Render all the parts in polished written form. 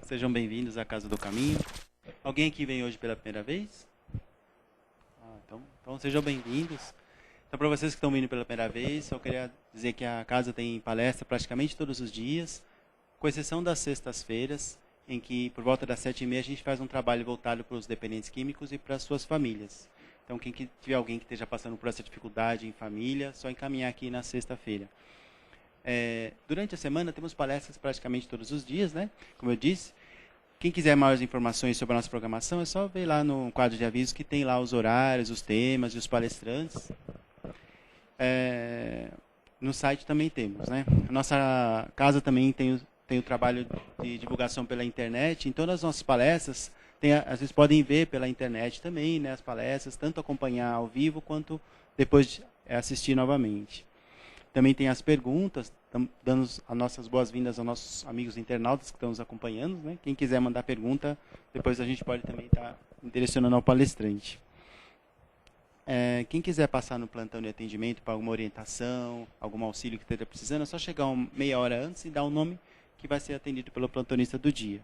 sejam bem-vindos à Casa do Caminho. Alguém aqui vem hoje pela primeira vez? Então sejam bem-vindos. Então, para vocês que estão vindo pela primeira vez, eu queria dizer que a casa tem palestra praticamente todos os dias, com exceção das sextas-feiras, em que, por volta das 7h30, a gente faz um trabalho voltado para os dependentes químicos e para as suas famílias. Então, quem tiver alguém que esteja passando por essa dificuldade em família, só encaminhar aqui na sexta-feira. Durante a semana, temos palestras praticamente todos os dias, né? Como eu disse. Quem quiser maiores informações sobre a nossa programação, é só ver lá no quadro de avisos que tem lá os horários, os temas e os palestrantes. No site também temos, né? A nossa casa também tem o trabalho de divulgação pela internet. Em todas as nossas palestras, às vezes podem ver pela internet também, né, as palestras, tanto acompanhar ao vivo quanto depois assistir novamente. Também tem as perguntas, dando as nossas boas-vindas aos nossos amigos internautas que estão nos acompanhando, né? Quem quiser mandar pergunta, depois a gente pode também estar direcionando ao palestrante. Quem quiser passar no plantão de atendimento para alguma orientação, algum auxílio que esteja precisando, é só chegar meia hora antes e dar o nome que vai ser atendido pelo plantonista do dia.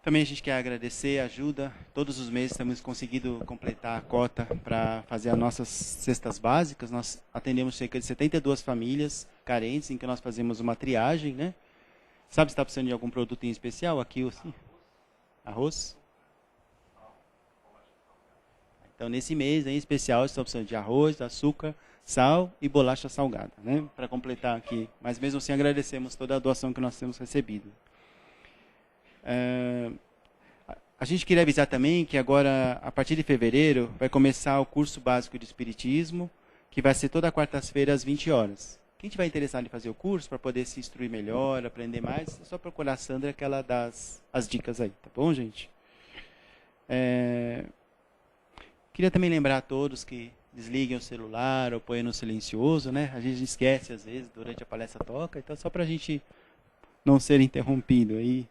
Também a gente quer agradecer a ajuda. Todos os meses temos conseguido completar a cota para fazer as nossas cestas básicas. Nós atendemos cerca de 72 famílias carentes, em que nós fazemos uma triagem, né? Sabe se está precisando de algum produto em especial? Aqui, assim, arroz. Então, nesse mês em especial, estamos precisando de arroz, açúcar, sal e bolacha salgada, né? Para completar aqui. Mas mesmo assim, agradecemos toda a doação que nós temos recebido. A gente queria avisar também que agora, a partir de fevereiro, vai começar o curso básico de Espiritismo, que vai ser toda quarta-feira às 20 horas. Quem estiver interessado em fazer o curso, para poder se instruir melhor, aprender mais, é só procurar a Sandra, que ela dá as dicas aí, tá bom, gente? Queria também lembrar a todos que desliguem o celular ou põem no silencioso, né? A gente esquece, às vezes, durante a palestra toca, então só para a gente não ser interrompido aí.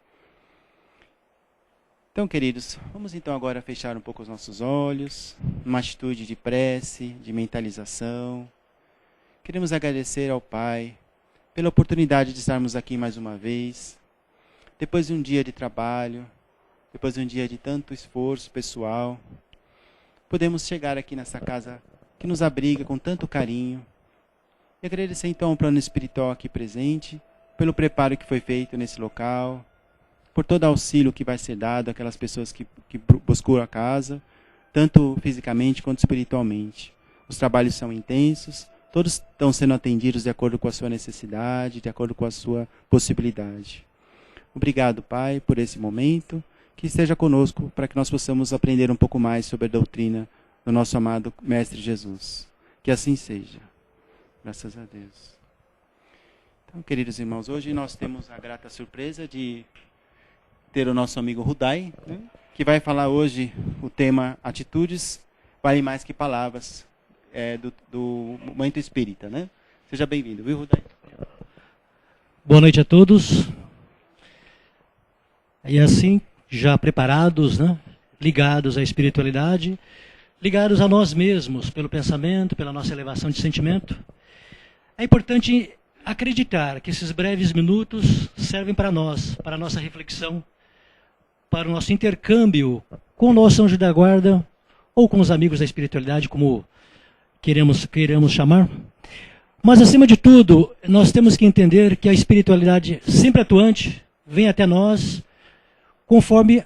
Então, queridos, vamos então agora fechar um pouco os nossos olhos, numa atitude de prece, de mentalização. Queremos agradecer ao Pai pela oportunidade de estarmos aqui mais uma vez, depois de um dia de trabalho, depois de um dia de tanto esforço pessoal. Podemos chegar aqui nessa casa que nos abriga com tanto carinho. E agradecer então ao plano espiritual aqui presente, pelo preparo que foi feito nesse local, por todo auxílio que vai ser dado àquelas pessoas que buscam a casa, tanto fisicamente quanto espiritualmente. Os trabalhos são intensos, todos estão sendo atendidos de acordo com a sua necessidade, de acordo com a sua possibilidade. Obrigado, Pai, por esse momento, que esteja conosco para que nós possamos aprender um pouco mais sobre a doutrina do nosso amado Mestre Jesus. Que assim seja. Graças a Deus. Então, queridos irmãos, hoje nós temos a grata surpresa de ter o nosso amigo Rudai, né, que vai falar hoje o tema Atitudes Valem Mais Que Palavras, do Momento Espírita, né? Seja bem-vindo, viu, Rudai? Boa noite a todos. E assim, já preparados, né, ligados à espiritualidade, ligados a nós mesmos, pelo pensamento, pela nossa elevação de sentimento, é importante acreditar que esses breves minutos servem para nós, para a nossa reflexão, para o nosso intercâmbio com o nosso anjo da guarda ou com os amigos da espiritualidade, como queremos chamar. Mas, acima de tudo, nós temos que entender que a espiritualidade sempre atuante vem até nós conforme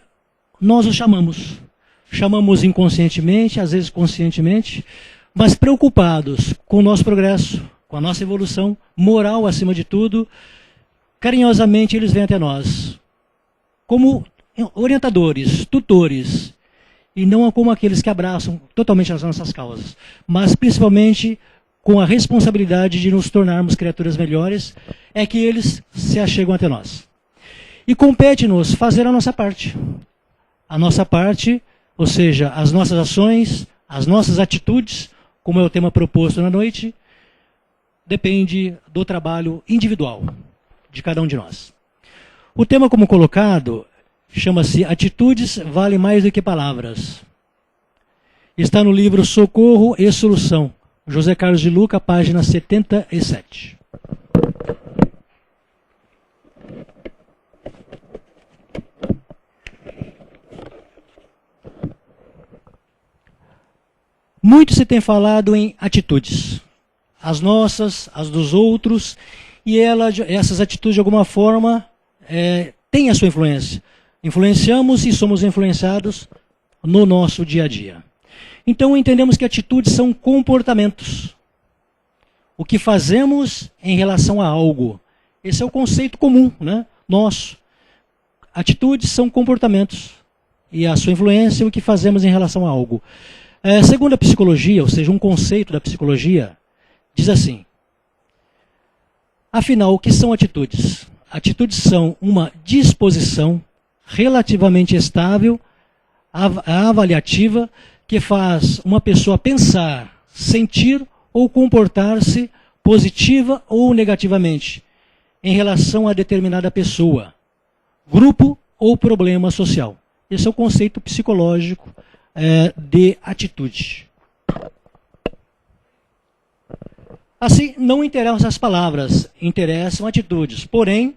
nós o chamamos. Chamamos inconscientemente, às vezes conscientemente, mas preocupados com o nosso progresso, com a nossa evolução moral acima de tudo, carinhosamente eles vêm até nós como orientadores, tutores, e não como aqueles que abraçam totalmente as nossas causas, mas principalmente com a responsabilidade de nos tornarmos criaturas melhores, é que eles se achegam até nós. E compete-nos fazer a nossa parte. A nossa parte, ou seja, as nossas ações, as nossas atitudes, como é o tema proposto na noite, depende do trabalho individual de cada um de nós. O tema como colocado chama-se Atitudes Valem Mais Do Que Palavras. Está no livro Socorro e Solução, José Carlos de Luca, página 77. Muito se tem falado em atitudes, as nossas, as dos outros, e essas atitudes de alguma forma têm a sua influência. Influenciamos e somos influenciados no nosso dia a dia. Então entendemos que atitudes são comportamentos. O que fazemos em relação a algo. Esse é o conceito comum, né? Nosso. Atitudes são comportamentos. E a sua influência é o que fazemos em relação a algo. Segundo a psicologia, ou seja, um conceito da psicologia, diz assim: afinal, o que são atitudes? Atitudes são uma disposição relativamente estável, avaliativa, que faz uma pessoa pensar, sentir ou comportar-se positiva ou negativamente em relação a determinada pessoa, grupo ou problema social. Esse é o conceito psicológico de atitude. Assim, não interessam as palavras, interessam atitudes. Porém,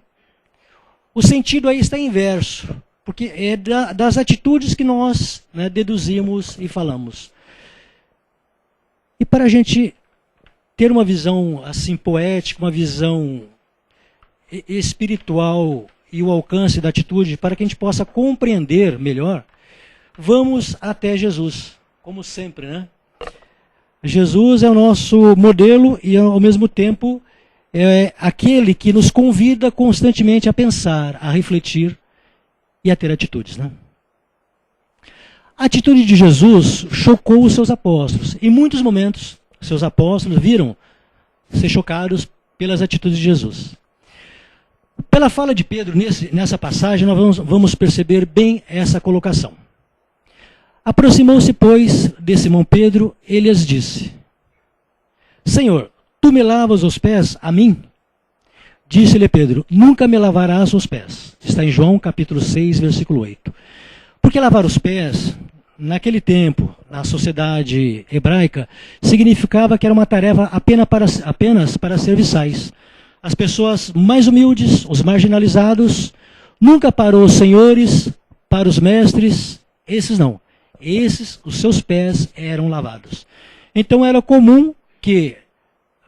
o sentido aí está inverso, porque é das atitudes que nós deduzimos e falamos. E para a gente ter uma visão assim poética, uma visão espiritual e o alcance da atitude, para que a gente possa compreender melhor, vamos até Jesus, como sempre, né? Jesus é o nosso modelo e, ao mesmo tempo, é aquele que nos convida constantemente a pensar, a refletir e a ter atitudes, né? A atitude de Jesus chocou os seus apóstolos. Em muitos momentos, seus apóstolos viram ser chocados pelas atitudes de Jesus. Pela fala de Pedro nessa passagem, nós vamos perceber bem essa colocação. Aproximou-se, pois, de Simão Pedro, e lhes disse: Senhor, tu me lavas os pés a mim? Disse-lhe Pedro: nunca me lavarás os pés. Está em João capítulo 6, versículo 8. Porque lavar os pés, naquele tempo, na sociedade hebraica, significava que era uma tarefa apenas para serviçais. As pessoas mais humildes, os marginalizados, nunca para os senhores, para os mestres, esses não. Esses, os seus pés eram lavados. Então era comum que,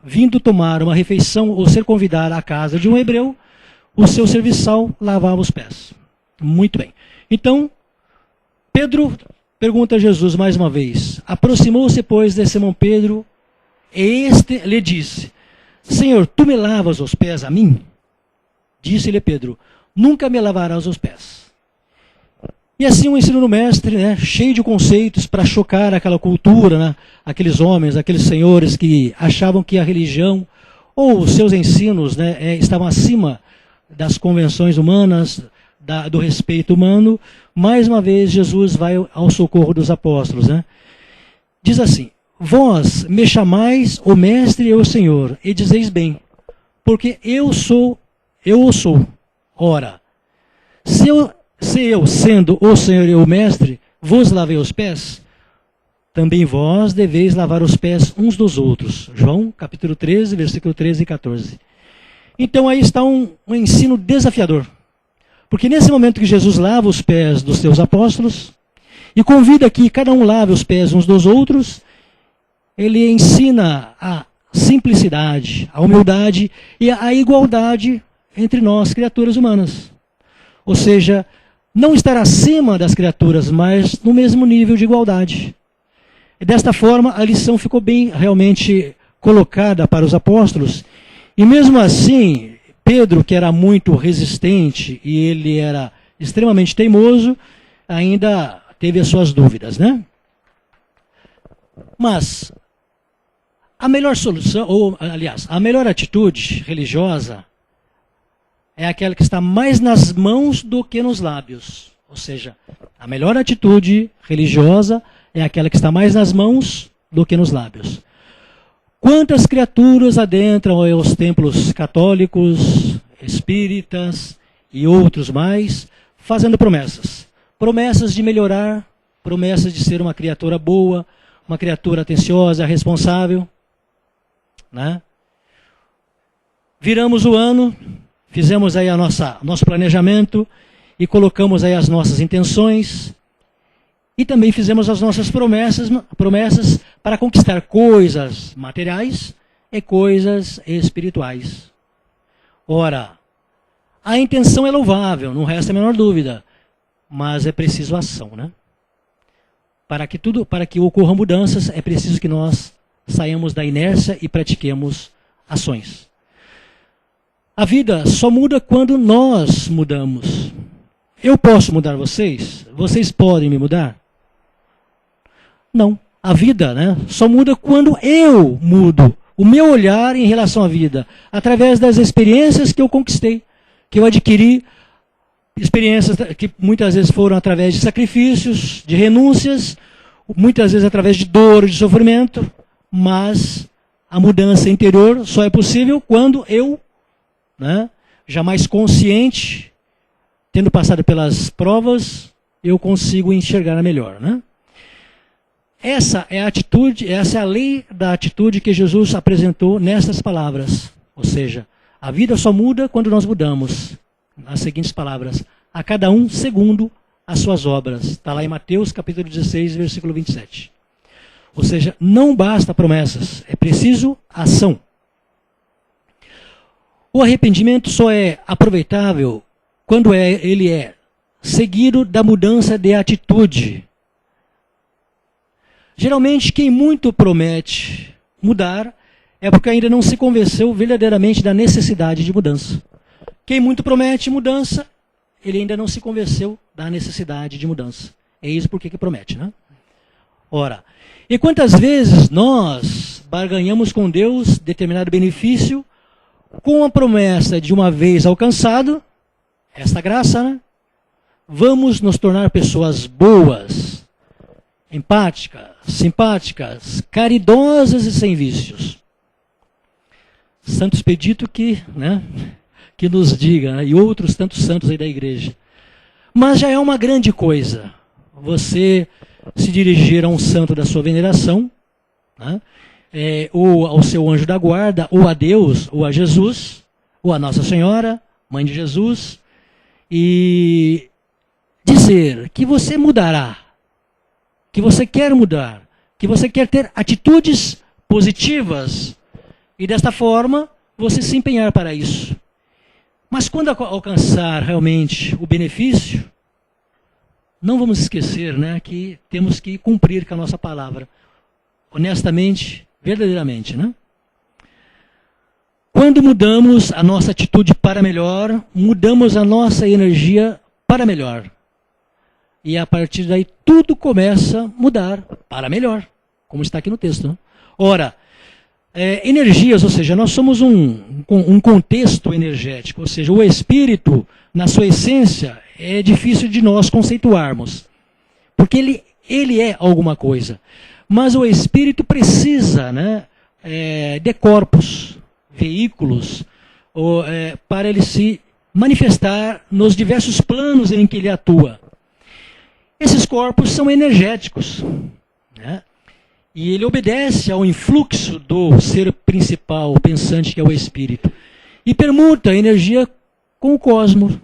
vindo tomar uma refeição ou ser convidado à casa de um hebreu, o seu serviçal lavava os pés. Muito bem. Então, Pedro pergunta a Jesus mais uma vez. Aproximou-se, pois, de Simão Pedro, e este lhe disse: Senhor, tu me lavas os pés a mim? Disse-lhe Pedro: nunca me lavarás os pés. E assim o ensino do mestre, cheio de conceitos para chocar aquela cultura, aqueles homens, aqueles senhores que achavam que a religião ou os seus ensinos estavam acima das convenções humanas, do respeito humano. Mais uma vez Jesus vai ao socorro dos apóstolos. Diz assim: vós me chamais o mestre e o senhor, e dizeis bem, porque eu o sou. Ora, se eu, sendo o Senhor e o Mestre, vos lavei os pés, também vós deveis lavar os pés uns dos outros. João, capítulo 13, versículo 13 e 14. Então aí está um ensino desafiador. Porque nesse momento que Jesus lava os pés dos seus apóstolos, e convida que cada um lave os pés uns dos outros, ele ensina a simplicidade, a humildade e a igualdade entre nós, criaturas humanas. Ou seja, não estar acima das criaturas, mas no mesmo nível de igualdade. E desta forma, a lição ficou bem realmente colocada para os apóstolos. E mesmo assim, Pedro, que era muito resistente e ele era extremamente teimoso, ainda teve as suas dúvidas, Mas a melhor solução, ou aliás, a melhor atitude religiosa é aquela que está mais nas mãos do que nos lábios. Ou seja, a melhor atitude religiosa é aquela que está mais nas mãos do que nos lábios. Quantas criaturas adentram os templos católicos, espíritas e outros mais, fazendo promessas. Promessas de melhorar, promessas de ser uma criatura boa, uma criatura atenciosa, responsável. Viramos o ano, fizemos aí nosso planejamento e colocamos aí as nossas intenções. E também fizemos as nossas promessas para conquistar coisas materiais e coisas espirituais. Ora, a intenção é louvável, não resta a menor dúvida, mas é preciso ação, né? Para que ocorram mudanças, é preciso que nós saiamos da inércia e pratiquemos ações. A vida só muda quando nós mudamos. Eu posso mudar vocês? Vocês podem me mudar? Não. A vida, né, só muda quando eu mudo o meu olhar em relação à vida, através das experiências que eu conquistei, que eu adquiri, experiências que muitas vezes foram através de sacrifícios, de renúncias, muitas vezes através de dor, de sofrimento, mas a mudança interior só é possível quando eu, né, já mais consciente, tendo passado pelas provas, eu consigo enxergar melhor, né? Essa é a lei da atitude que Jesus apresentou nessas palavras. Ou seja, a vida só muda quando nós mudamos. As seguintes palavras: a cada um segundo as suas obras. Está lá em Mateus capítulo 16, versículo 27. Ou seja, não basta promessas, é preciso ação. O arrependimento só é aproveitável quando ele é seguido da mudança de atitude. Geralmente, quem muito promete mudar é porque ainda não se convenceu verdadeiramente da necessidade de mudança. Quem muito promete mudança, ele ainda não se convenceu da necessidade de mudança. É isso porque que promete, né? Ora, e quantas vezes nós barganhamos com Deus determinado benefício com a promessa de uma vez alcançado, esta graça, né? Vamos nos tornar pessoas boas, empáticas, simpáticas, caridosas e sem vícios. Santo Expedito que nos diga, né? E outros tantos santos aí da igreja. Mas já é uma grande coisa você se dirigir a um santo da sua veneração, né? Ou ao seu anjo da guarda, ou a Deus, ou a Jesus, ou a Nossa Senhora, Mãe de Jesus, e dizer que você mudará, que você quer mudar, que você quer ter atitudes positivas, e desta forma você se empenhar para isso. Mas quando alcançar realmente o benefício, não vamos esquecer, né, que temos que cumprir com a nossa palavra, honestamente, verdadeiramente, né? Quando mudamos a nossa atitude para melhor, mudamos a nossa energia para melhor. E a partir daí tudo começa a mudar para melhor, como está aqui no texto, né? Ora, energias, ou seja, nós somos um contexto energético, ou seja, o espírito, na sua essência, é difícil de nós conceituarmos, porque ele é alguma coisa. Mas o espírito precisa, né, de corpos, veículos, para ele se manifestar nos diversos planos em que ele atua. Esses corpos são energéticos, né? E ele obedece ao influxo do ser principal, pensante, que é o espírito. E permuta a energia com o cosmos.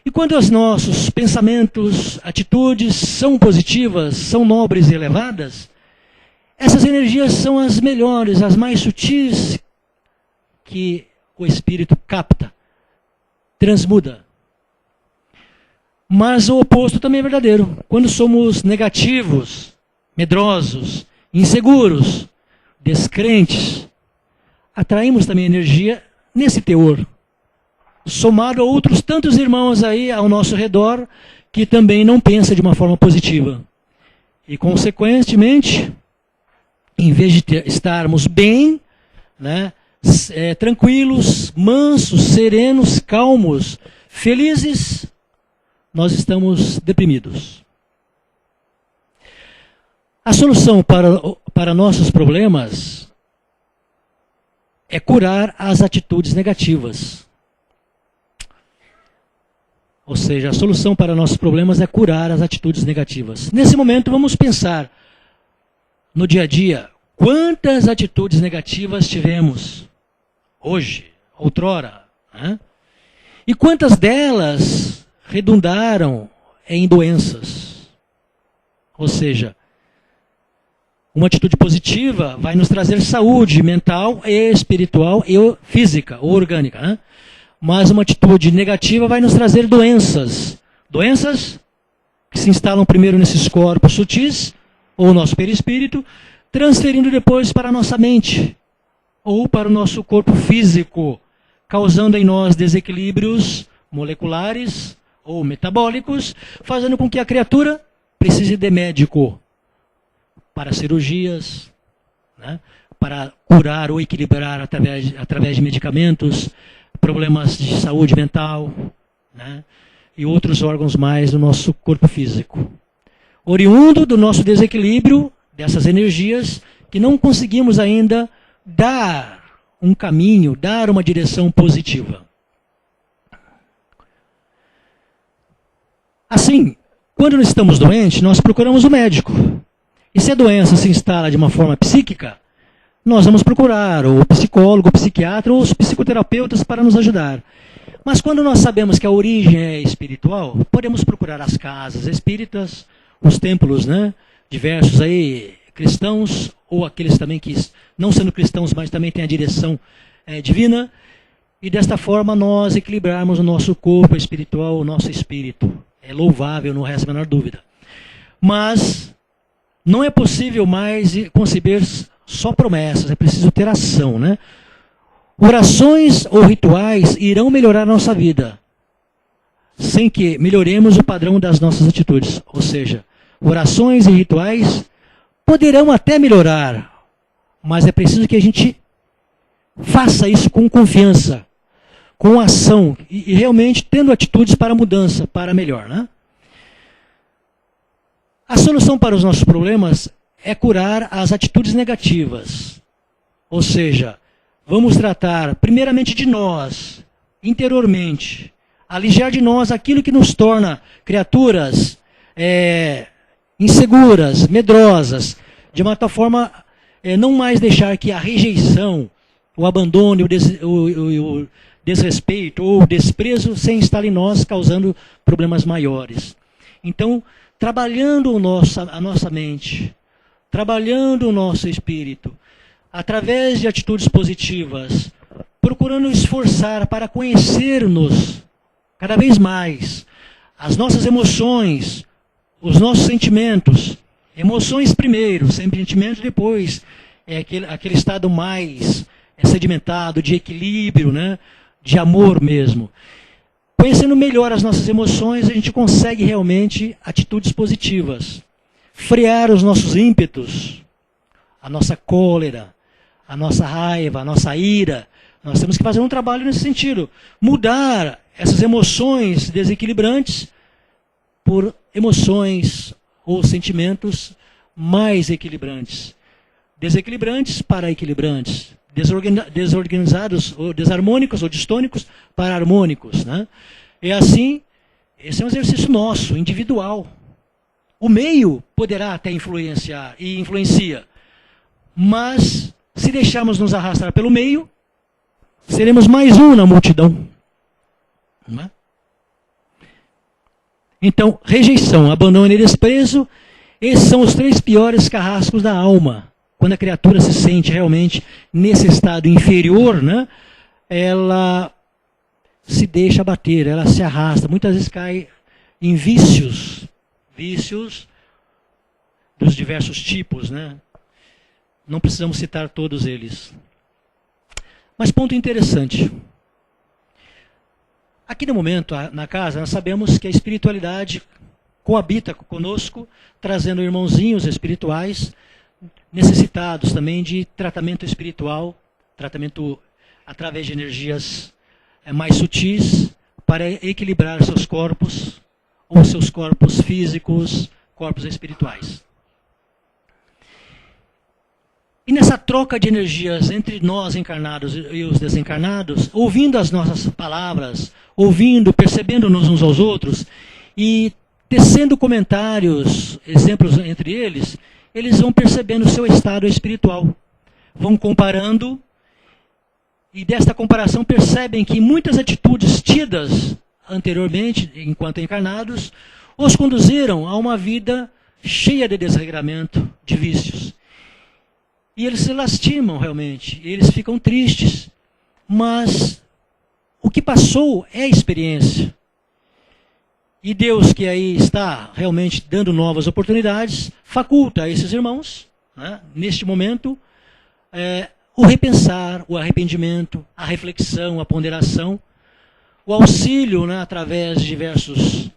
E quando os nossos pensamentos, atitudes são positivas, são nobres e elevadas, essas energias são as melhores, as mais sutis que o espírito capta, transmuda. Mas o oposto também é verdadeiro. Quando somos negativos, medrosos, inseguros, descrentes, atraímos também energia nesse teor, somado a outros tantos irmãos aí ao nosso redor que também não pensam de uma forma positiva. E, consequentemente, em vez de estarmos bem, né, tranquilos, mansos, serenos, calmos, felizes, nós estamos deprimidos. A solução para nossos problemas é curar as atitudes negativas. Ou seja, a solução para nossos problemas é curar as atitudes negativas. Nesse momento, vamos pensar no dia a dia. Quantas atitudes negativas tivemos hoje, outrora, né? E quantas delas redundaram em doenças? Ou seja, uma atitude positiva vai nos trazer saúde mental e espiritual e física, ou orgânica, né? Mas uma atitude negativa vai nos trazer doenças. Doenças que se instalam primeiro nesses corpos sutis, ou nosso perispírito, transferindo depois para a nossa mente, ou para o nosso corpo físico, causando em nós desequilíbrios moleculares ou metabólicos, fazendo com que a criatura precise de médico para cirurgias, né? Para curar ou equilibrar através de medicamentos, problemas de saúde mental, né? E outros órgãos mais do nosso corpo físico. Oriundo do nosso desequilíbrio, dessas energias, que não conseguimos ainda dar um caminho, dar uma direção positiva. Assim, quando nós estamos doentes, nós procuramos o médico. E se a doença se instala de uma forma psíquica, nós vamos procurar o psicólogo, o psiquiatra ou os psicoterapeutas para nos ajudar. Mas quando nós sabemos que a origem é espiritual, podemos procurar as casas espíritas, os templos, né, diversos aí, cristãos, ou aqueles também que, não sendo cristãos, mas também têm a direção divina, e desta forma nós equilibrarmos o nosso corpo espiritual, o nosso espírito. É louvável, não resta a menor dúvida. Mas não é possível mais conceber só promessas, é preciso ter ação, né? Orações ou rituais irão melhorar a nossa vida, sem que melhoremos o padrão das nossas atitudes. Ou seja, orações e rituais poderão até melhorar, mas é preciso que a gente faça isso com confiança, com ação, e realmente tendo atitudes para a mudança, para melhor, né? A solução para os nossos problemas é curar as atitudes negativas. Ou seja, vamos tratar primeiramente de nós, interiormente, alijar de nós aquilo que nos torna criaturas inseguras, medrosas, de uma tal forma não mais deixar que a rejeição, o abandono, o desrespeito ou o desprezo se instale em nós, causando problemas maiores. Então, trabalhando a nossa mente, trabalhando o nosso espírito, através de atitudes positivas, procurando esforçar para conhecer-nos cada vez mais, as nossas emoções, os nossos sentimentos. Emoções primeiro, sentimentos depois. É aquele estado mais sedimentado, de equilíbrio, né? De amor mesmo. Conhecendo melhor as nossas emoções, a gente consegue realmente atitudes positivas. Frear os nossos ímpetos, a nossa cólera, a nossa raiva, a nossa ira. Nós temos que fazer um trabalho nesse sentido. Mudar essas emoções desequilibrantes por emoções ou sentimentos mais equilibrantes. Desequilibrantes para equilibrantes. Desorganizados, ou desarmônicos ou distônicos para harmônicos, né? E assim, esse é um exercício nosso, individual. O meio poderá até influenciar, e influencia. Mas, se deixarmos nos arrastar pelo meio, seremos mais um na multidão. Não é? Então, rejeição, abandono e desprezo, esses são os 3 piores carrascos da alma. Quando a criatura se sente realmente nesse estado inferior, né, ela se deixa abater, ela se arrasta, muitas vezes cai em vícios dos diversos tipos, né? Não precisamos citar todos eles. Mas ponto interessante. Aqui no momento, na casa, nós sabemos que a espiritualidade coabita conosco, trazendo irmãozinhos espirituais, necessitados também de tratamento espiritual, tratamento através de energias mais sutis, para equilibrar seus corpos, ou seus corpos físicos, corpos espirituais. E nessa troca de energias entre nós encarnados e os desencarnados, ouvindo as nossas palavras, percebendo-nos uns aos outros, e tecendo comentários, exemplos entre eles, eles vão percebendo o seu estado espiritual. Vão comparando, e desta comparação percebem que muitas atitudes tidas anteriormente, enquanto encarnados, os conduziram a uma vida cheia de desregramento, de vícios. E eles se lastimam realmente, eles ficam tristes. Mas o que passou é experiência. E Deus, que aí está realmente dando novas oportunidades, faculta a esses irmãos, né, neste momento, o repensar, o arrependimento, a reflexão, a ponderação, o auxílio, né, através de diversos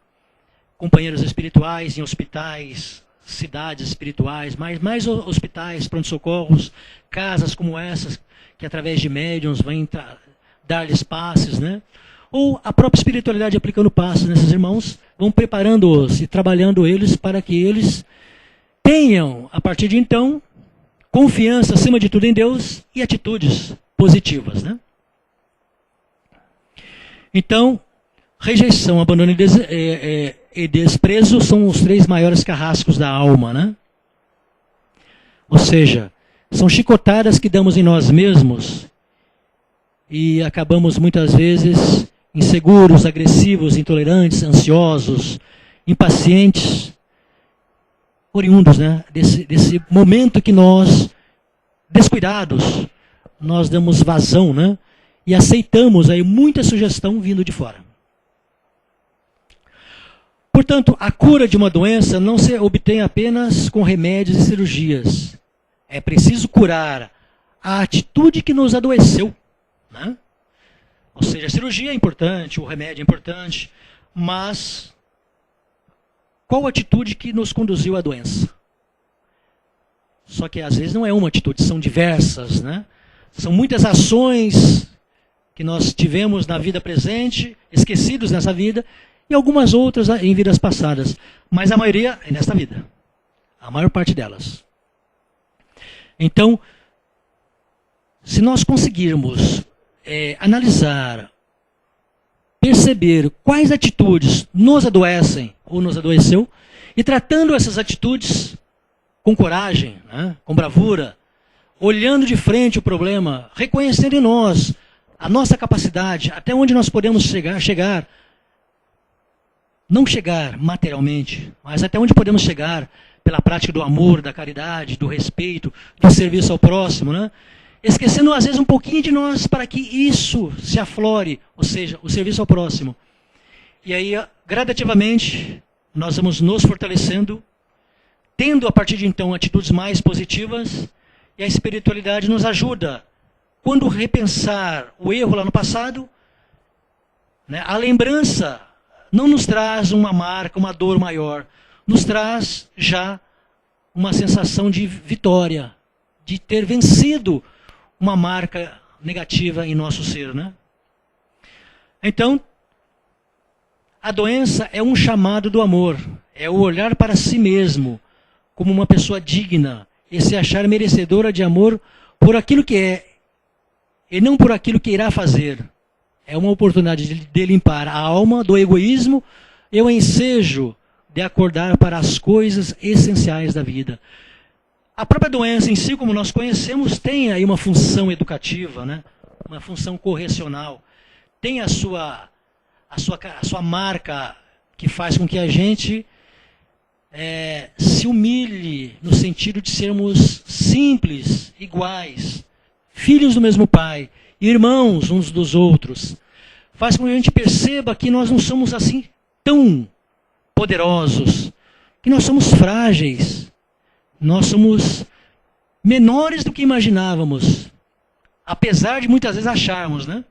companheiros espirituais em hospitais, cidades espirituais, mais hospitais, pronto-socorros, casas como essas, que através de médiuns vão dar-lhes passes, né? Ou a própria espiritualidade aplicando passes nesses irmãos, vão preparando-os e trabalhando eles para que eles tenham, a partir de então, confiança acima de tudo em Deus e atitudes positivas, né? Então, rejeição, abandono e desprezo são os 3 maiores carrascos da alma, né? Ou seja, são chicotadas que damos em nós mesmos e acabamos muitas vezes inseguros, agressivos, intolerantes, ansiosos, impacientes, oriundos, né, desse momento que nós, descuidados, nós damos vazão, né, e aceitamos aí muita sugestão vindo de fora. Portanto, a cura de uma doença não se obtém apenas com remédios e cirurgias. É preciso curar a atitude que nos adoeceu, né? Ou seja, a cirurgia é importante, o remédio é importante, mas qual a atitude que nos conduziu à doença? Só que às vezes não é uma atitude, são diversas, né? São muitas ações que nós tivemos na vida presente, esquecidos nessa vida, e algumas outras em vidas passadas. Mas a maioria é nesta vida. A maior parte delas. Então, se nós conseguirmos analisar, perceber quais atitudes nos adoecem ou nos adoeceu, e tratando essas atitudes com coragem, né, com bravura, olhando de frente o problema, reconhecendo em nós a nossa capacidade, até onde nós podemos chegar, não chegar materialmente, mas até onde podemos chegar pela prática do amor, da caridade, do respeito, do serviço ao próximo, né? Esquecendo às vezes um pouquinho de nós para que isso se aflore, ou seja, o serviço ao próximo. E aí, gradativamente, nós vamos nos fortalecendo, tendo a partir de então atitudes mais positivas, e a espiritualidade nos ajuda, quando repensar o erro lá no passado, né, a lembrança não nos traz uma marca, uma dor maior, nos traz já uma sensação de vitória, de ter vencido uma marca negativa em nosso ser, né? Então, a doença é um chamado do amor, é o olhar para si mesmo como uma pessoa digna e se achar merecedora de amor por aquilo que é e não por aquilo que irá fazer. É uma oportunidade de limpar a alma do egoísmo e o ensejo de acordar para as coisas essenciais da vida. A própria doença em si, como nós conhecemos, tem aí uma função educativa, né? Uma função correcional. Tem a sua marca que faz com que a gente se humilhe no sentido de sermos simples, iguais, filhos do mesmo Pai, irmãos uns dos outros. Faz com que a gente perceba que nós não somos assim tão poderosos, que nós somos frágeis. Nós somos menores do que imaginávamos, apesar de muitas vezes acharmos, né?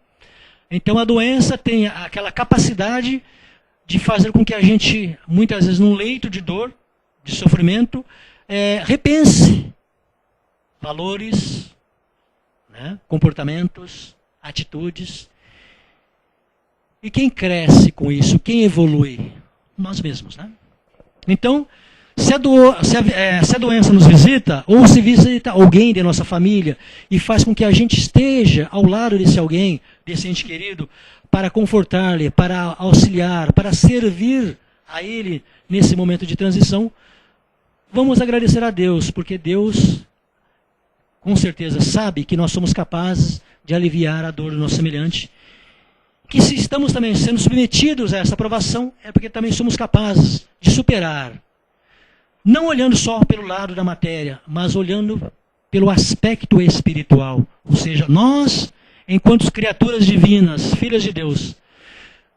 Então a doença tem aquela capacidade de fazer com que a gente, muitas vezes num leito de dor, de sofrimento, repense valores, né? Comportamentos, atitudes. E quem cresce com isso, quem evolui? Nós mesmos, né? Então, se a doença nos visita, ou se visita alguém de nossa família, e faz com que a gente esteja ao lado desse alguém, desse ente querido, para confortar-lhe, para auxiliar, para servir a ele nesse momento de transição, vamos agradecer a Deus, porque Deus, com certeza, sabe que nós somos capazes de aliviar a dor do nosso semelhante, que se estamos também sendo submetidos a essa provação, é porque também somos capazes de superar. não olhando só pelo lado da matéria, mas olhando pelo aspecto espiritual. Ou seja, nós, enquanto criaturas divinas, filhas de Deus,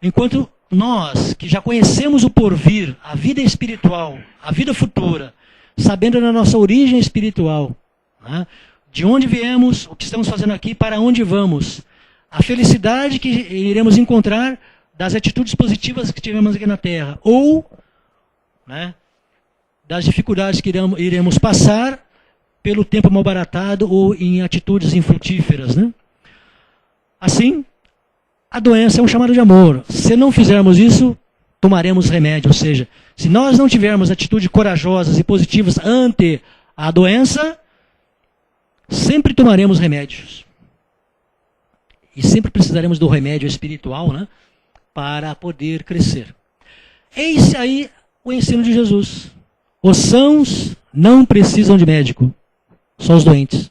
enquanto nós, que já conhecemos o porvir, a vida espiritual, a vida futura, sabendo da nossa origem espiritual, né, de onde viemos, o que estamos fazendo aqui, para onde vamos, a felicidade que iremos encontrar das atitudes positivas que tivemos aqui na Terra, ou, né, das dificuldades que iremos passar pelo tempo malbaratado ou em atitudes infrutíferas, né? Assim, a doença é um chamado de amor. Se não fizermos isso, tomaremos remédio. Ou seja, se nós não tivermos atitudes corajosas e positivas ante a doença, sempre tomaremos remédios. E sempre precisaremos do remédio espiritual, né, para poder crescer. Eis aí o ensino de Jesus. Os sãos não precisam de médico, só os doentes.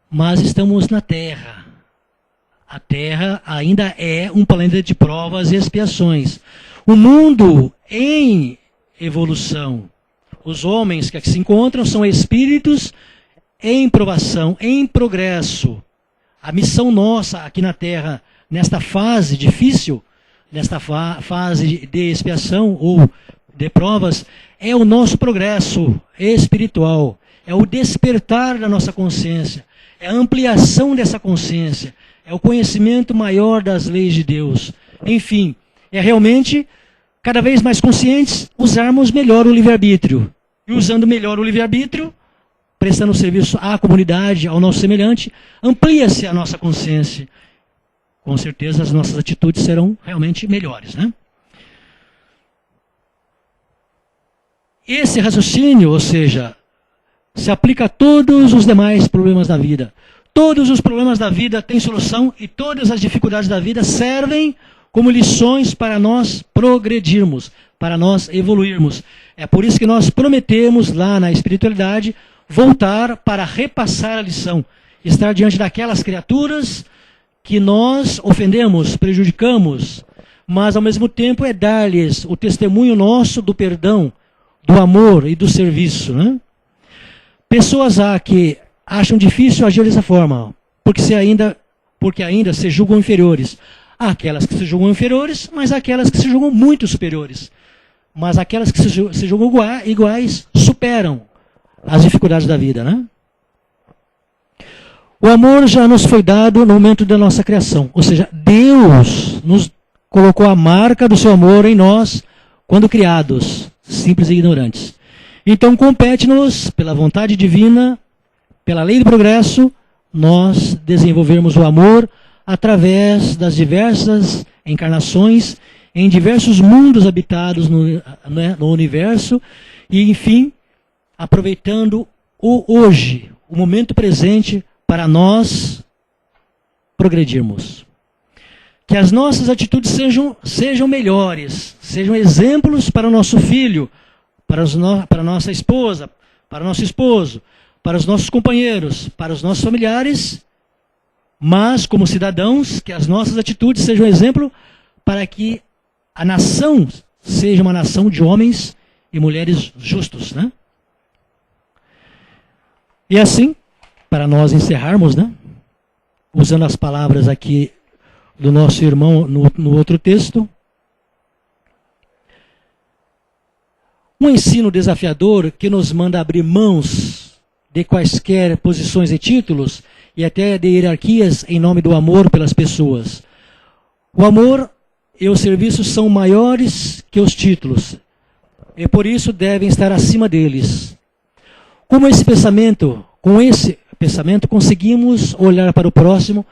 Mas estamos na Terra. A Terra ainda é um planeta de provas e expiações. O mundo em evolução. Os homens que aqui se encontram são espíritos em provação, em progresso. A missão nossa aqui na Terra, nesta fase difícil, nesta fase de expiação ou de provas, é o nosso progresso espiritual. É o despertar da nossa consciência. É a ampliação dessa consciência. É o conhecimento maior das leis de Deus. Enfim, é realmente, cada vez mais conscientes, usarmos melhor o livre-arbítrio. E usando melhor o livre-arbítrio, prestando serviço à comunidade, ao nosso semelhante, amplia-se a nossa consciência. Com certeza as nossas atitudes serão realmente melhores, né? Esse raciocínio, ou seja, se aplica a todos os demais problemas da vida. Todos os problemas da vida têm solução e todas as dificuldades da vida servem como lições para nós progredirmos, para nós evoluirmos. É por isso que nós prometemos lá na espiritualidade voltar para repassar a lição, estar diante daquelas criaturas que nós ofendemos, prejudicamos, mas ao mesmo tempo é dar-lhes o testemunho nosso do perdão, do amor e do serviço, né? Pessoas há que acham difícil agir dessa forma, porque ainda se julgam inferiores. Há aquelas que se julgam inferiores, mas há aquelas que se julgam muito superiores. Mas aquelas que se julgam iguais superam as dificuldades da vida, né? O amor já nos foi dado no momento da nossa criação. Ou seja, Deus nos colocou a marca do seu amor em nós quando criados, simples e ignorantes. Então compete-nos, pela vontade divina, pela lei do progresso, nós desenvolvermos o amor através das diversas encarnações, em diversos mundos habitados no universo, e enfim, aproveitando o hoje, o momento presente, para nós progredirmos. Que as nossas atitudes sejam melhores, sejam exemplos para o nosso filho, para a nossa esposa, para o nosso esposo, para os nossos companheiros, para os nossos familiares, mas como cidadãos, que as nossas atitudes sejam exemplo para que a nação seja uma nação de homens e mulheres justos, né? E assim, para nós encerrarmos, né, usando as palavras aqui do nosso irmão no outro texto, um ensino desafiador que nos manda abrir mãos de quaisquer posições e títulos e até de hierarquias em nome do amor pelas pessoas. O amor e o serviço são maiores que os títulos e por isso devem estar acima deles. Com esse pensamento conseguimos olhar para o próximo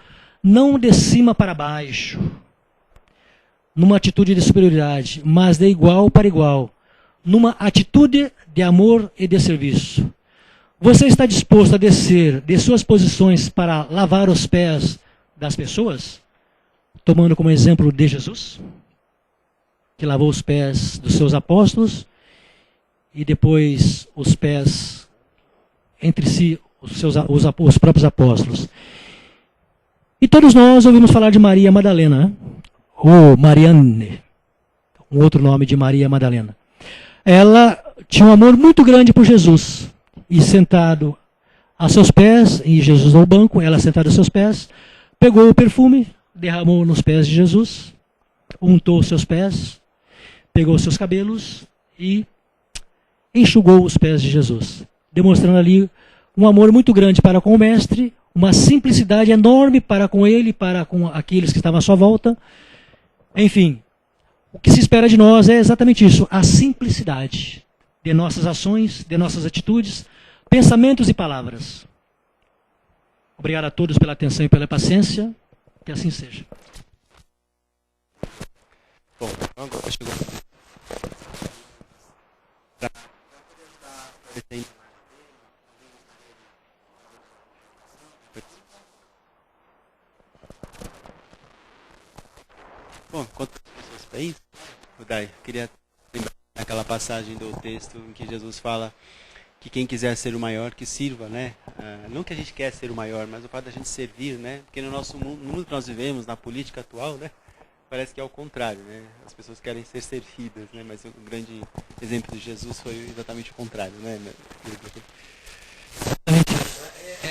não de cima para baixo, numa atitude de superioridade, mas de igual para igual, numa atitude de amor e de serviço. Você está disposto a descer de suas posições para lavar os pés das pessoas? Tomando como exemplo de Jesus, que lavou os pés dos seus apóstolos e depois os pés entre si, os próprios apóstolos. E todos nós ouvimos falar de Maria Madalena, né? Ou Marianne, um outro nome de Maria Madalena. Ela, tinha um amor muito grande por Jesus. E sentado a seus pés, e Jesus ao banco, ela sentada a seus pés, pegou o perfume, derramou nos pés de Jesus, untou os seus pés, pegou os seus cabelos e enxugou os pés de Jesus, demonstrando ali um amor muito grande para com o Mestre, uma simplicidade enorme para com ele, para com aqueles que estavam à sua volta. Enfim, o que se espera de nós é exatamente isso, a simplicidade de nossas ações, de nossas atitudes, pensamentos e palavras. Obrigado a todos pela atenção e pela paciência, que assim seja. Bom, agora chegou. Bom, enquanto as pessoas para isso, Dai, queria lembrar aquela passagem do texto em que Jesus fala que quem quiser ser o maior, que sirva, né? Não que a gente quer ser o maior, mas o fato da gente servir, né? Porque no nosso mundo, no mundo que nós vivemos, na política atual, né? Parece que é o contrário, né? As pessoas querem ser servidas, né? Mas o grande exemplo de Jesus foi exatamente o contrário, né?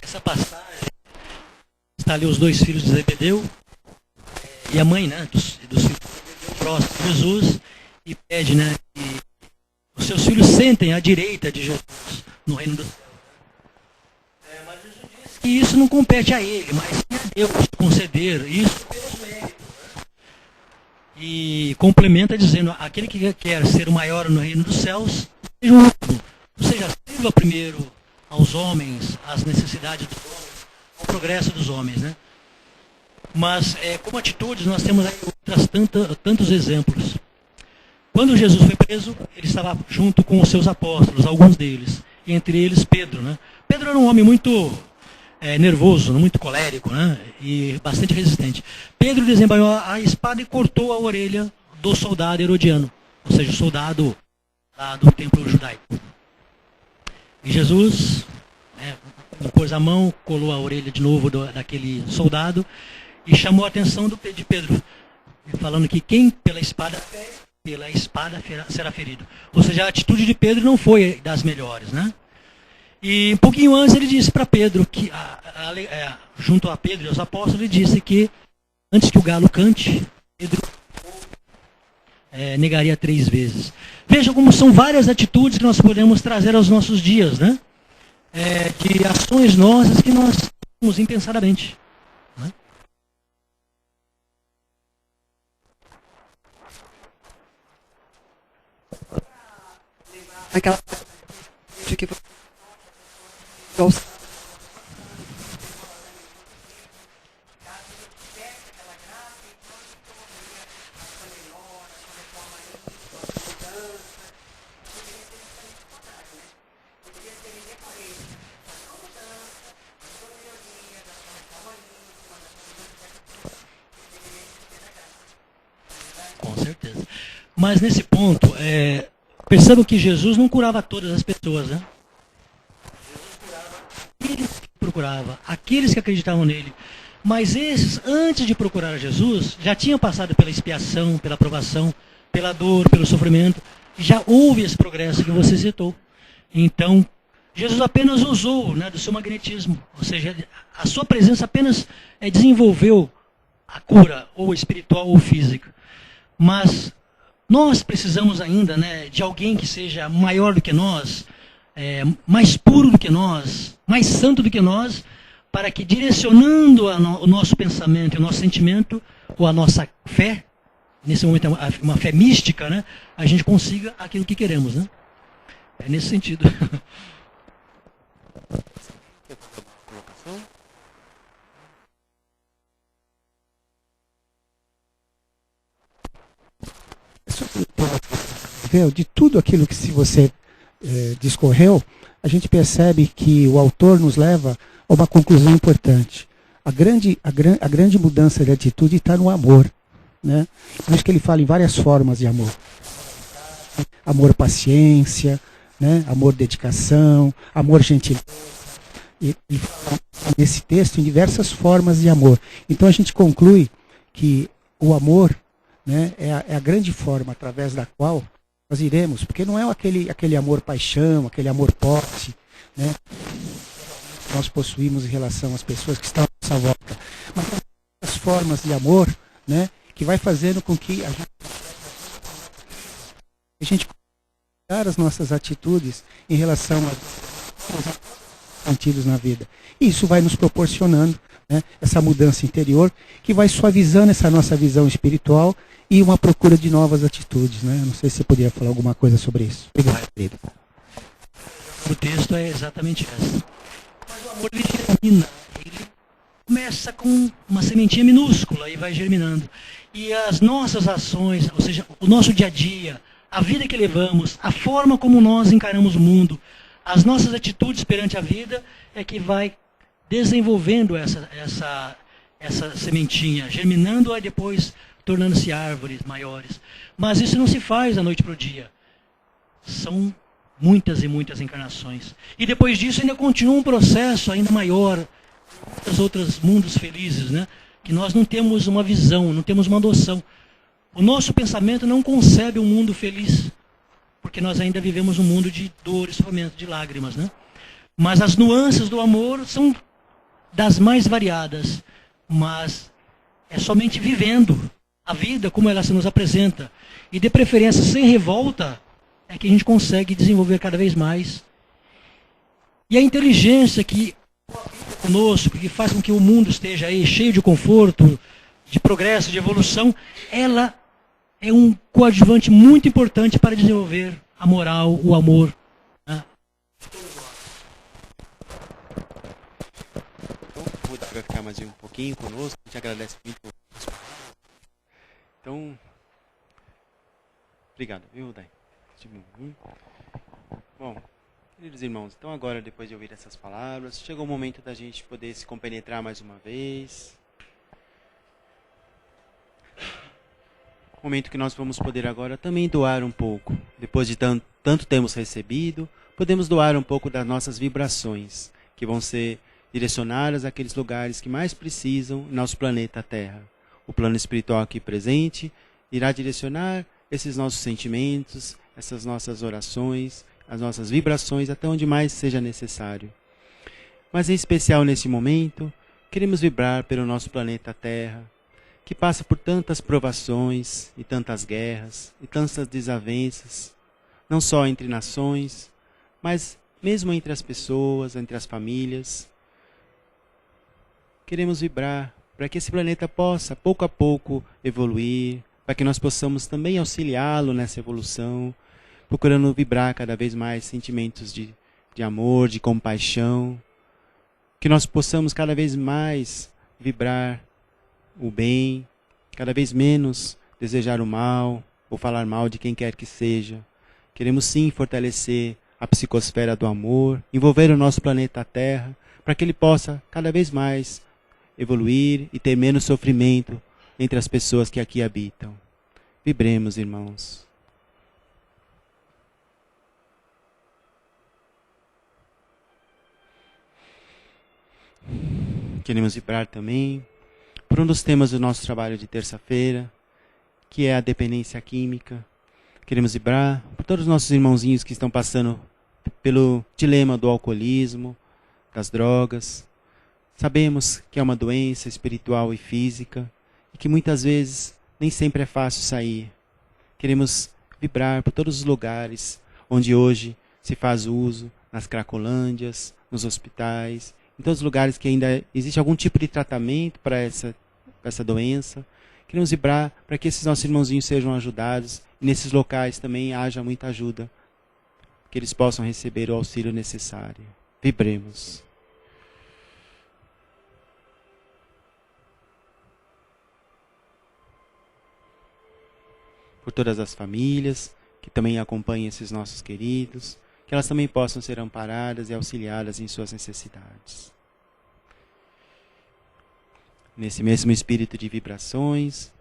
Essa passagem está ali os dois filhos de Zebedeu e a mãe, né? Dos filhos próximos de Jesus, e pede, né? Que os seus filhos sentem à direita de Jesus no reino do céu. Mas Jesus diz que isso não compete a ele, mas sim a Deus conceder isso pelos méritos. E complementa dizendo, aquele que quer ser o maior no reino dos céus, seja o último. Ou seja, sirva primeiro aos homens, às necessidades dos homens, ao progresso dos homens, né? Mas como atitudes nós temos aí tantos exemplos. Quando Jesus foi preso, ele estava junto com os seus apóstolos, alguns deles, e entre eles Pedro, né? Pedro era um homem muito nervoso, muito colérico, né? E bastante resistente. Pedro desembainhou a espada e cortou a orelha do soldado herodiano, ou seja, o soldado lá do templo judaico. E Jesus pôs a mão, colou a orelha de novo daquele soldado e chamou a atenção de Pedro, falando que quem pela espada será ferido. Ou seja, a atitude de Pedro não foi das melhores, né? E um pouquinho antes ele disse para Pedro, que junto a Pedro e aos apóstolos, ele disse que antes que o galo cante, Pedro negaria 3 vezes. Veja como são várias atitudes que nós podemos trazer aos nossos dias, né? De ações nossas que nós fazemos impensadamente. Né? Aquela que Com certeza. Mas nesse ponto, percebam que Jesus não curava todas as pessoas, né? Aqueles que procurava, aqueles que acreditavam nele. Mas esses, antes de procurar Jesus, já tinham passado pela expiação, pela provação, pela dor, pelo sofrimento. Já houve esse progresso que você citou. Então, Jesus apenas usou, né, do seu magnetismo. Ou seja, a sua presença apenas desenvolveu a cura, ou espiritual ou física. Mas nós precisamos ainda, né, de alguém que seja maior do que nós, mais puro do que nós, mais santo do que nós, para que direcionando o nosso pensamento e o nosso sentimento, ou a nossa fé, nesse momento uma fé mística, né, a gente consiga aquilo que queremos. Né? É nesse sentido. De tudo aquilo que você discorreu, a gente percebe que o autor nos leva a uma conclusão importante. A grande mudança de atitude está no amor. Né? Acho que ele fala em várias formas de amor. Amor paciência, né? Amor dedicação, amor gentileza. Ele fala nesse texto em diversas formas de amor. Então a gente conclui que o amor, né, é a grande forma através da qual Nós iremos, porque não é aquele amor paixão, aquele amor posse, né? Que nós possuímos em relação às pessoas que estão à nossa volta. Mas as formas de amor, né? Que vai fazendo com que a gente dar as nossas atitudes em relação aos contidos na vida. E isso vai nos proporcionando, né, essa mudança interior que vai suavizando essa nossa visão espiritual e uma procura de novas atitudes. Né? Não sei se você poderia falar alguma coisa sobre isso. Obrigado, querido. O texto é exatamente esse. Mas o amor ele germina, ele começa com uma sementinha minúscula e vai germinando. E as nossas ações, ou seja, o nosso dia a dia, a vida que levamos, a forma como nós encaramos o mundo, as nossas atitudes perante a vida é que vai desenvolvendo essa sementinha, germinando e depois tornando-se árvores maiores. Mas isso não se faz da noite para o dia. São muitas e muitas encarnações. E depois disso ainda continua um processo ainda maior, os outros mundos felizes, né? Que nós não temos uma visão, não temos uma noção. O nosso pensamento não concebe um mundo feliz, porque nós ainda vivemos um mundo de dor e sofrimento, de lágrimas, né? Mas as nuances do amor são das mais variadas, mas é somente vivendo a vida como ela se nos apresenta, e de preferência sem revolta, é que a gente consegue desenvolver cada vez mais. E a inteligência que conosco, que faz com que o mundo esteja aí cheio de conforto, de progresso, de evolução, ela é um coadjuvante muito importante para desenvolver a moral, o amor. Né? Então, o Buda vai ficar mais um pouquinho conosco, a gente agradece muito. Então, obrigado, viu, Dai? Bom, queridos irmãos, então agora, depois de ouvir essas palavras, chegou o momento da gente poder se compenetrar mais uma vez. Momento que nós vamos poder agora também doar um pouco. Depois de tanto temos recebido, podemos doar um pouco das nossas vibrações, que vão ser direcionadas àqueles lugares que mais precisam no nosso planeta Terra. O plano espiritual aqui presente irá direcionar esses nossos sentimentos, essas nossas orações, as nossas vibrações, até onde mais seja necessário. Mas em especial neste momento, queremos vibrar pelo nosso planeta Terra, que passa por tantas provações e tantas guerras e tantas desavenças, não só entre nações, mas mesmo entre as pessoas, entre as famílias. Queremos vibrar para que esse planeta possa, pouco a pouco, evoluir, para que nós possamos também auxiliá-lo nessa evolução, procurando vibrar cada vez mais sentimentos de amor, de compaixão, que nós possamos cada vez mais vibrar o bem, cada vez menos desejar o mal ou falar mal de quem quer que seja. Queremos sim fortalecer a psicosfera do amor, envolver o nosso planeta Terra, para que ele possa cada vez mais evoluir e ter menos sofrimento entre as pessoas que aqui habitam. Vibremos, irmãos. Queremos vibrar também por um dos temas do nosso trabalho de terça-feira, que é a dependência química. Queremos vibrar por todos os nossos irmãozinhos que estão passando pelo dilema do alcoolismo, das drogas. Sabemos que é uma doença espiritual e física e que muitas vezes nem sempre é fácil sair. Queremos vibrar por todos os lugares onde hoje se faz uso, nas cracolândias, nos hospitais, em todos os lugares que ainda existe algum tipo de tratamento para essa doença. Queremos vibrar para que esses nossos irmãozinhos sejam ajudados e nesses locais também haja muita ajuda, que eles possam receber o auxílio necessário. Vibremos. Por todas as famílias que também acompanham esses nossos queridos, que elas também possam ser amparadas e auxiliadas em suas necessidades. Nesse mesmo espírito de vibrações,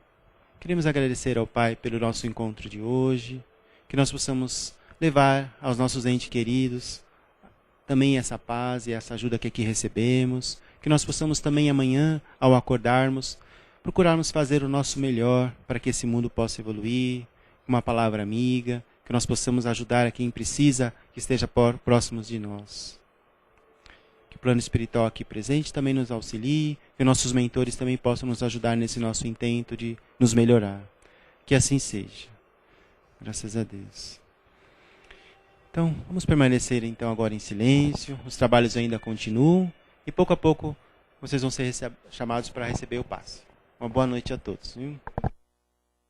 queremos agradecer ao Pai pelo nosso encontro de hoje, que nós possamos levar aos nossos entes queridos também essa paz e essa ajuda que aqui recebemos, que nós possamos também amanhã, ao acordarmos, procurarmos fazer o nosso melhor para que esse mundo possa evoluir, com uma palavra amiga, que nós possamos ajudar a quem precisa, que esteja próximos de nós. Que o plano espiritual aqui presente também nos auxilie, que nossos mentores também possam nos ajudar nesse nosso intento de nos melhorar. Que assim seja. Graças a Deus. Então, vamos permanecer então agora em silêncio. Os trabalhos ainda continuam e pouco a pouco vocês vão ser chamados para receber o passe. Uma boa noite a todos. Viu?